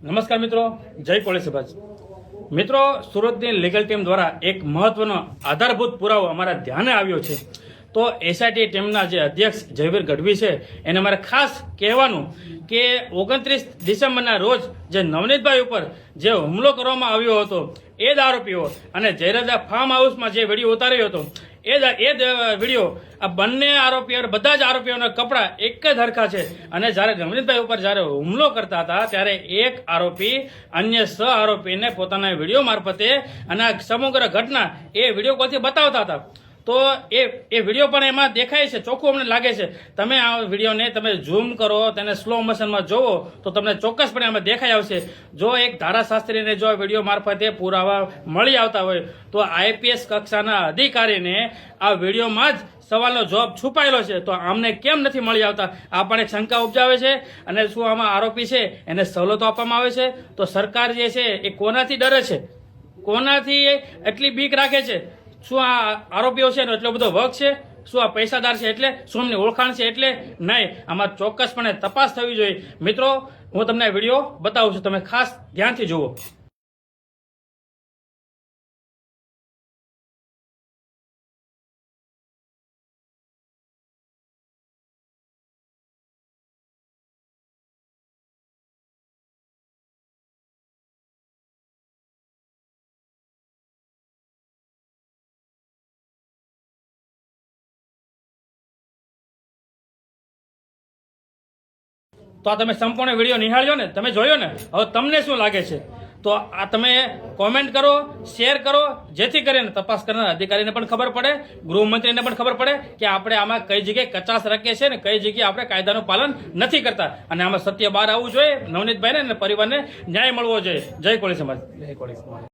નમસ્કાર મિત્રો, જય કોળી સમાજ મિત્રો. સુરતની લીગલ ટીમ દ્વારા એક મહત્વનો આધારભૂત પુરાવો અમારા ધ્યાને આવ્યો છે. તો એસઆઈટી ટીમના જે અધ્યક્ષ જયવીર ગઢવી છે એને મારે ખાસ કહેવાનું કે 29 ડિસેમ્બરના રોજ જે નવનીતભાઈ ઉપર જે હુમલો કરવામાં આવ્યો હતો એ જ આરોપીઓ અને જયરાજા ફાર્મ હાઉસમાં જે વિડીયો ઉતાર્યો હતો એ જ વિડીયો આ બંને આરોપીઓ બધા જ આરોપીઓના કપડાં એક જ હરખા છે. અને જ્યારે નવનીતભાઈ ઉપર જ્યારે હુમલો કરતા હતા ત્યારે એક આરોપી અન્ય સહ આરોપીને પોતાના વિડીયો મારફતે અને આ સમગ્ર ઘટના એ વિડીયો કોલથી બતાવતા હતા. તો એ વિડીયો પણ એમાં દેખાય છે, ચોખ્ખું અમને લાગે છે. તમે આ વિડીયોને તમે ઝૂમ કરો, તેને સ્લો મોશનમાં જોવો તો તમને ચોક્કસપણે આમાં દેખાઈ આવશે. જો એક ધારાશાસ્ત્રીને જો વિડીયો મારફતે પુરાવા મળી આવતા હોય તો આઈપીએસ કક્ષાના અધિકારીને આ વિડીયોમાં જ સવાલનો જવાબ છુપાયેલો છે, તો આમને કેમ નથી મળી આવતા? આ પણ એક શંકા ઉપજાવે છે. અને શું આમાં આરોપી છે એને સવલતો આપવામાં આવે છે? તો સરકાર જે છે એ કોનાથી ડરે છે, કોનાથી એટલી બીક રાખે છે? શું આ આરોપીઓ છે એનો એટલો બધો વર્ગ છે? શું આ પૈસાદાર છે એટલે? શું એમની ઓળખાણ છે એટલે? નહીં, આમાં ચોક્કસપણે તપાસ થવી જોઈએ. મિત્રો, હું તમને વિડીયો બતાવું છું, તમે ખાસ ધ્યાનથી જુઓ. તો આ તમે સંપૂર્ણ વિડીયો નિહાળ્યો ને, તમે જોયો ને, હવે તમને શું લાગે છે? તો આ તમે કોમેન્ટ કરો, શેર કરો, જેથી કરીને તપાસ કરનાર અધિકારીને પણ ખબર પડે, ગૃહમંત્રીને પણ ખબર પડે કે આપણે આમાં કઈ જગ્યાએ કચાશ રાખીએ છીએ ને કઈ જગ્યાએ આપણે કાયદાનું પાલન નથી કરતા. અને આમાં સત્ય બહાર આવવું જોઈએ. નવનીતભાઈને અને પરિવારને ન્યાય મળવો જોઈએ. જય કોળી સમાજ. જય કોળી સમાજ.